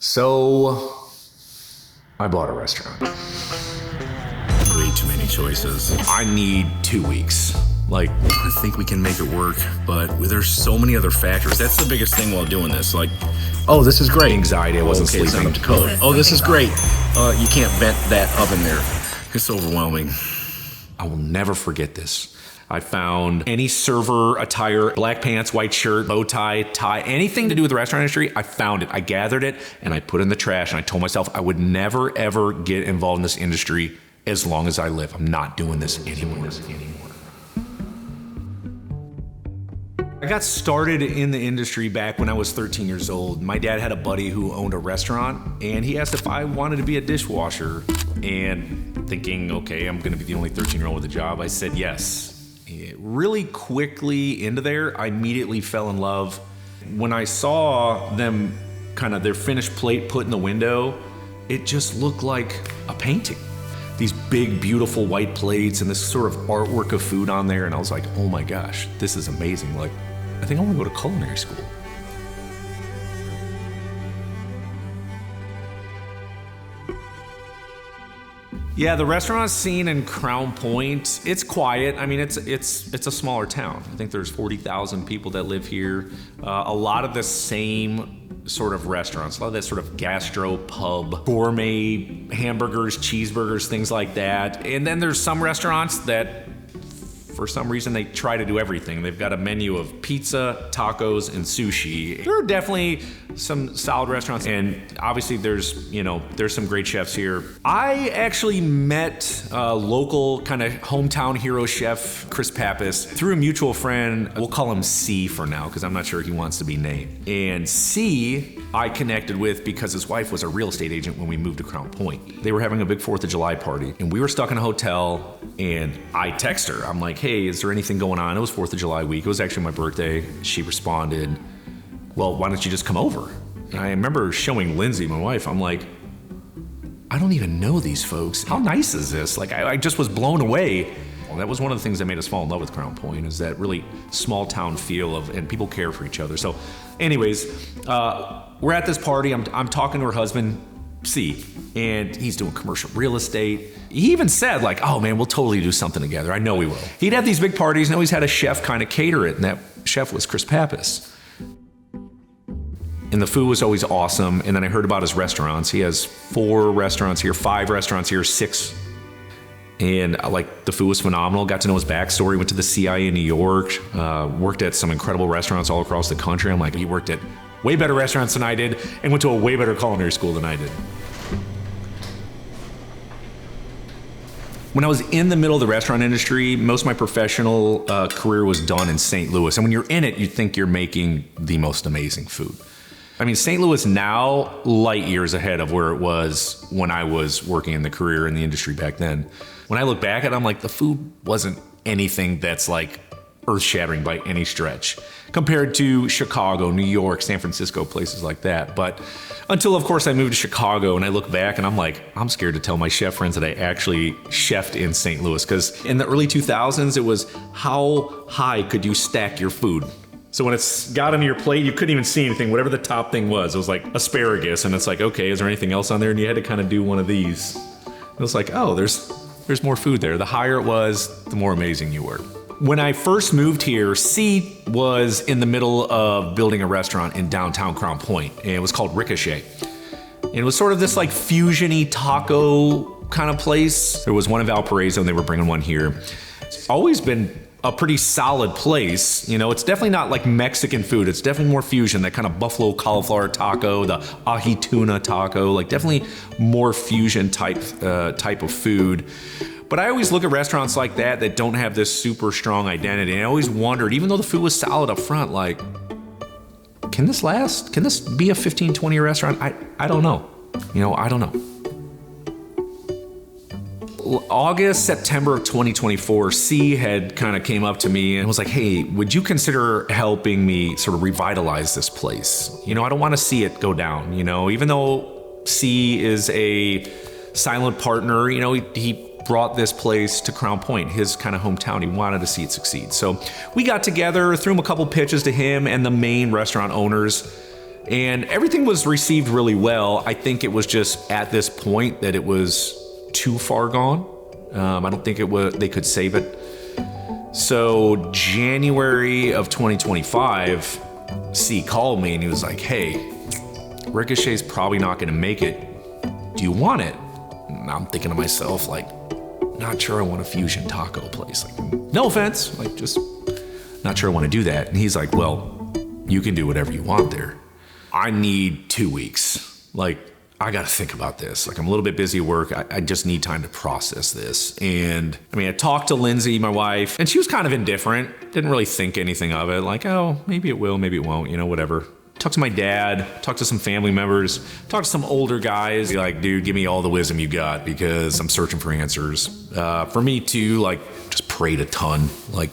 So I bought a restaurant. Way too many choices. I need 2 weeks. I think we can make it work, but there's so many other factors. That's the biggest thing while doing this. Oh, this is great. Anxiety, I wasn't It's not sleeping. up to code. Oh, this is great. You can't vent that oven there. It's overwhelming. I will never forget this. I found any server attire, black pants, white shirt, bow tie, tie, anything to do with the restaurant industry, I found it. I gathered it and I put it in the trash, and I told myself I would never ever get involved in this industry as long as I live. I'm not doing this anymore. I got started in the industry back when I was 13 years old. My dad had a buddy who owned a restaurant, and he asked if I wanted to be a dishwasher. And thinking, okay, I'm gonna be the only 13-year-old with a job, I said yes. Really quickly into there, I immediately fell in love. When I saw them kind of their finished plate put in the window, it just looked like a painting. These big, beautiful white plates and this sort of artwork of food on there. And I was like, oh my gosh, this is amazing. I think I want to go to culinary school. Yeah, the restaurant scene in Crown Point, it's quiet. I mean, it's a smaller town. I think there's 40,000 people that live here. A lot of the same sort of restaurants, a lot of that sort of gastro pub, gourmet hamburgers, cheeseburgers, things like that. And then there's some restaurants that, for some reason, they try to do everything. They've got a menu of pizza, tacos, and sushi. There are definitely some solid restaurants, and obviously there's some great chefs here. I actually met a local kind of hometown hero chef, Chris Pappas, through a mutual friend. We'll call him C for now, because I'm not sure he wants to be named. And C, I connected with because his wife was a real estate agent when we moved to Crown Point. They were having a big 4th of July party, and we were stuck in a hotel, and I text her. I'm like, hey, is there anything going on? It was 4th of July week. It was actually my birthday. She responded, well, why don't you just come over? And I remember showing Lindsay, my wife, I'm like, I don't even know these folks. How nice is this? I just was blown away. Well, that was one of the things that made us fall in love with Crown Point, is that really small town feel and people care for each other. So anyways, we're at this party. I'm talking to her husband, C, and he's doing commercial real estate. He even said oh man, we'll totally do something together. I know we will. He'd have these big parties, and always had a chef kind of cater it, and that chef was Chris Pappas. And the food was always awesome. And then I heard about his restaurants. He has 4 restaurants here, 5 restaurants here, 6. And the food was phenomenal. Got to know his backstory. Went to the CIA in New York. Worked at some incredible restaurants all across the country. I'm like, he worked at way better restaurants than I did, and went to a way better culinary school than I did. When I was in the middle of the restaurant industry, most of my professional career was done in St. Louis. And when you're in it, you think you're making the most amazing food. I mean, St. Louis now, light years ahead of where it was when I was working in the career in the industry back then. When I look back at it, I'm like, the food wasn't anything that's earth-shattering by any stretch compared to Chicago, New York, San Francisco, places like that. But until, of course, I moved to Chicago, and I look back and I'm like, I'm scared to tell my chef friends that I actually chefed in St. Louis, because in the early 2000s, it was how high could you stack your food? So when it's got on your plate, you couldn't even see anything, whatever the top thing was. It was like asparagus, and it's like, okay, is there anything else on there? And you had to kind of do one of these. It was like, oh, there's more food there. The higher it was, the more amazing you were. When I first moved here, C was in the middle of building a restaurant in downtown Crown Point, and it was called Ricochet. And it was sort of this fusion-y taco kind of place. There was one in Valparaiso, and they were bringing one here. It's always been a pretty solid place. It's definitely not Mexican food. It's definitely more fusion, that kind of buffalo cauliflower taco, the ahi tuna taco, definitely more fusion type of food. But I always look at restaurants like that don't have this super strong identity. And I always wondered, even though the food was solid up front, can this last? Can this be a 15, 20-year restaurant? I don't know. I don't know. August, September of 2024, C had kind of came up to me and was like, hey, would you consider helping me sort of revitalize this place? I don't want to see it go down, even though C is a silent partner, he brought this place to Crown Point, his kind of hometown. He wanted to see it succeed. So we got together, threw him a couple pitches to him and the main restaurant owners, And everything was received really well. I think it was just at this point that it was too far gone. I don't think they could save it. So January of 2025, C called me and he was like, hey, Ricochet's probably not gonna make it. Do you want it? And I'm thinking to myself, like, not sure I want a fusion taco place. Like, no offense, like, just not sure I want to do that. And he's like, well, you can do whatever you want there. I need 2 weeks. Like, I got to think about this. Like, I'm a little bit busy at work. I just need time to process this. And I mean, I talked to Lindsay, my wife, and she was kind of indifferent. Didn't really think anything of it. Like, oh, maybe it will, maybe it won't, whatever. Talked to my dad, talked to some family members, talked to some older guys. Like, dude, give me all the wisdom you got because I'm searching for answers. For me too, like, just prayed a ton. Like,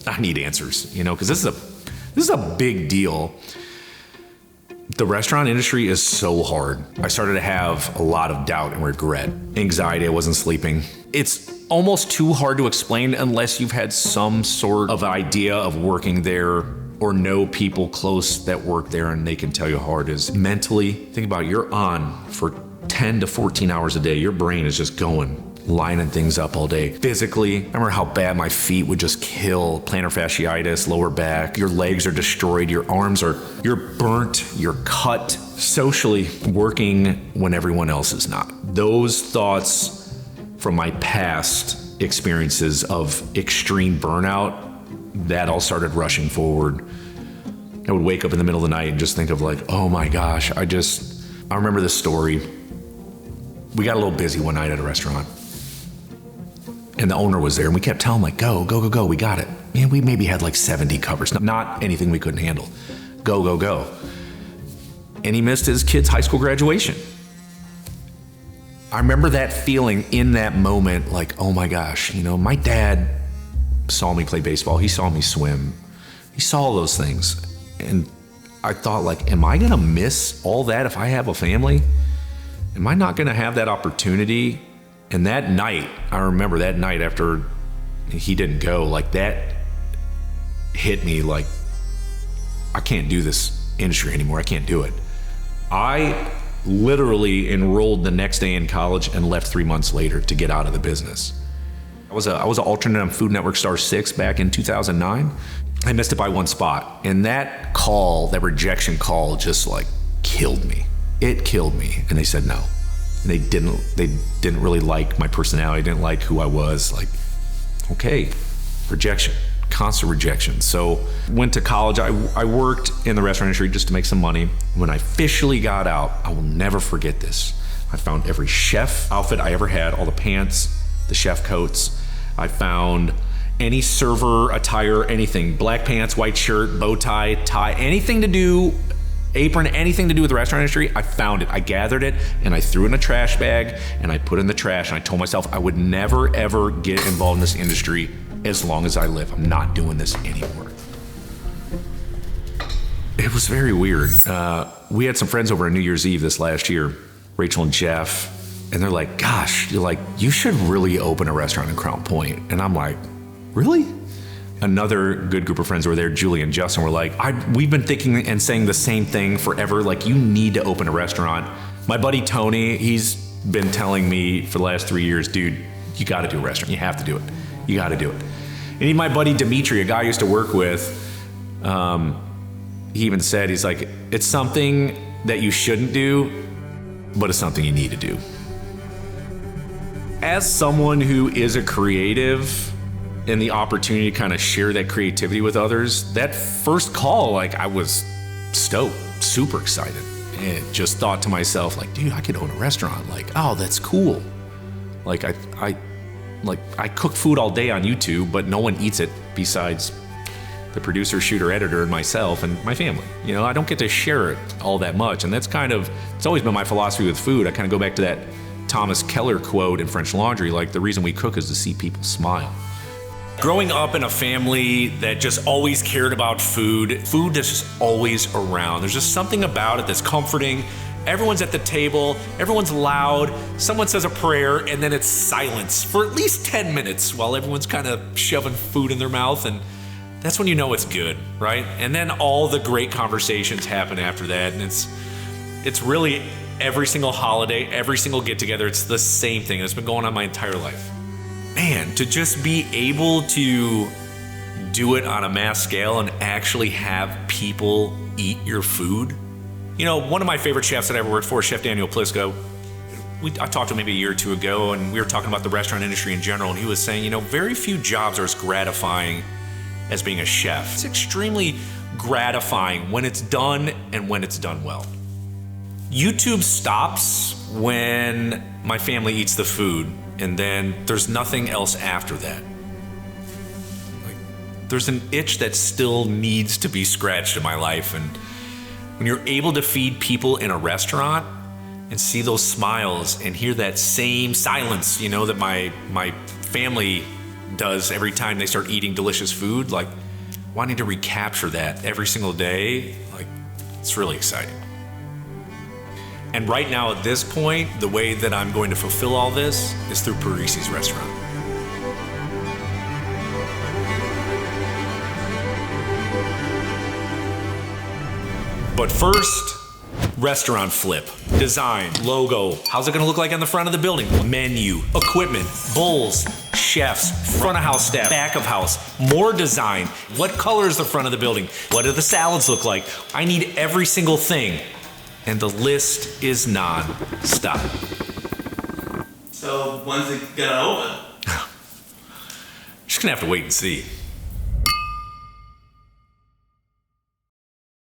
I need answers, because this is a big deal. The restaurant industry is so hard. I started to have a lot of doubt and regret, anxiety. I wasn't sleeping. It's almost too hard to explain unless you've had some sort of idea of working there or know people close that work there and they can tell you how hard it is. Mentally, think about it, you're on for 10 to 14 hours a day. Your brain is just going, lining things up all day. Physically, I remember how bad my feet would just kill, plantar fasciitis, lower back. Your legs are destroyed, you're burnt, you're cut. Socially, working when everyone else is not. Those thoughts from my past experiences of extreme burnout, that all started rushing forward. I would wake up in the middle of the night and just think of like, oh my gosh, I remember this story. We got a little busy one night at a restaurant and the owner was there and we kept telling him like, go, we got it. Man, we maybe had like 70 covers, not anything we couldn't handle. Go. And he missed his kid's high school graduation. I remember that feeling in that moment, like, oh my gosh, my dad saw me play baseball. He saw me swim. He saw all those things. And I thought like, am I gonna miss all that if I have a family? Am I not gonna have that opportunity? And that night, I remember that night after he didn't go, like that hit me like, I can't do this industry anymore. I can't do it. I literally enrolled the next day in college and left 3 months later to get out of the business. I was an alternate on Food Network Star 6 back in 2009. I missed it by one spot. And that rejection call just like killed me. It killed me. And they said no. And they didn't really like my personality, didn't like who I was. Like, okay, rejection, constant rejection. So went to college. I worked in the restaurant industry just to make some money. When I officially got out, I will never forget this. I found every chef outfit I ever had, all the pants, the chef coats. I found any server attire, anything, black pants, white shirt, bow tie, tie, anything to do, apron, anything to do with the restaurant industry. I found it, I gathered it, and I threw it in a trash bag, and I put it in the trash, and I told myself I would never, ever get involved in this industry as long as I live. I'm not doing this anymore. It was very weird. We had some friends over on New Year's Eve this last year, Rachel and Jeff, and they're like, gosh, you should really open a restaurant in Crown Point. And I'm like, really? Another good group of friends were there, Julie and Justin, were like, we've been thinking and saying the same thing forever. Like, you need to open a restaurant. My buddy Tony, he's been telling me for the last 3 years, dude, you got to do a restaurant. You have to do it. You got to do it. And even my buddy Dimitri, a guy I used to work with, he even said, he's like, it's something that you shouldn't do, but it's something you need to do. As someone who is a creative and the opportunity to kind of share that creativity with others, that first call, like, I was stoked, super excited, and just thought to myself, like, dude, I could own a restaurant. Like, oh, that's cool. Like, I cook food all day on YouTube, but no one eats it besides the producer, shooter, editor, and myself and my family. I don't get to share it all that much. And that's it's always been my philosophy with food. I kind of go back to that Thomas Keller quote in French Laundry, like, the reason we cook is to see people smile. Growing up in a family that just always cared about food that's just always around. There's just something about it that's comforting. Everyone's at the table, everyone's loud, someone says a prayer, and then it's silence for at least 10 minutes while everyone's kind of shoving food in their mouth. And that's when you know it's good, right? And then all the great conversations happen after that. And it's really every single holiday, every single get together, it's the same thing. It's been going on my entire life. Man, to just be able to do it on a mass scale and actually have people eat your food. You know, one of my favorite chefs that I ever worked for, Chef Daniel Plisko, I talked to him maybe a year or two ago, and we were talking about the restaurant industry in general, and he was saying, you know, very few jobs are as gratifying as being a chef. It's extremely gratifying when it's done and when it's done well. YouTube stops when my family eats the food, and then there's nothing else after that. There's an itch that still needs to be scratched in my life. And when you're able to feed people in a restaurant and see those smiles and hear that same silence, you know, that my family does every time they start eating delicious food, like wanting to recapture that every single day, like it's really exciting. And right now at this point, the way that I'm going to fulfill all this is through Parisi's restaurant. But first, restaurant flip, design, logo. How's it gonna look like on the front of the building? Menu, equipment, bowls, chefs, front of house staff, back of house, more design. What color is the front of the building? What do the salads look like? I need every single thing. And the list is non-stop. So when's it gonna open? Just gonna have to wait and see.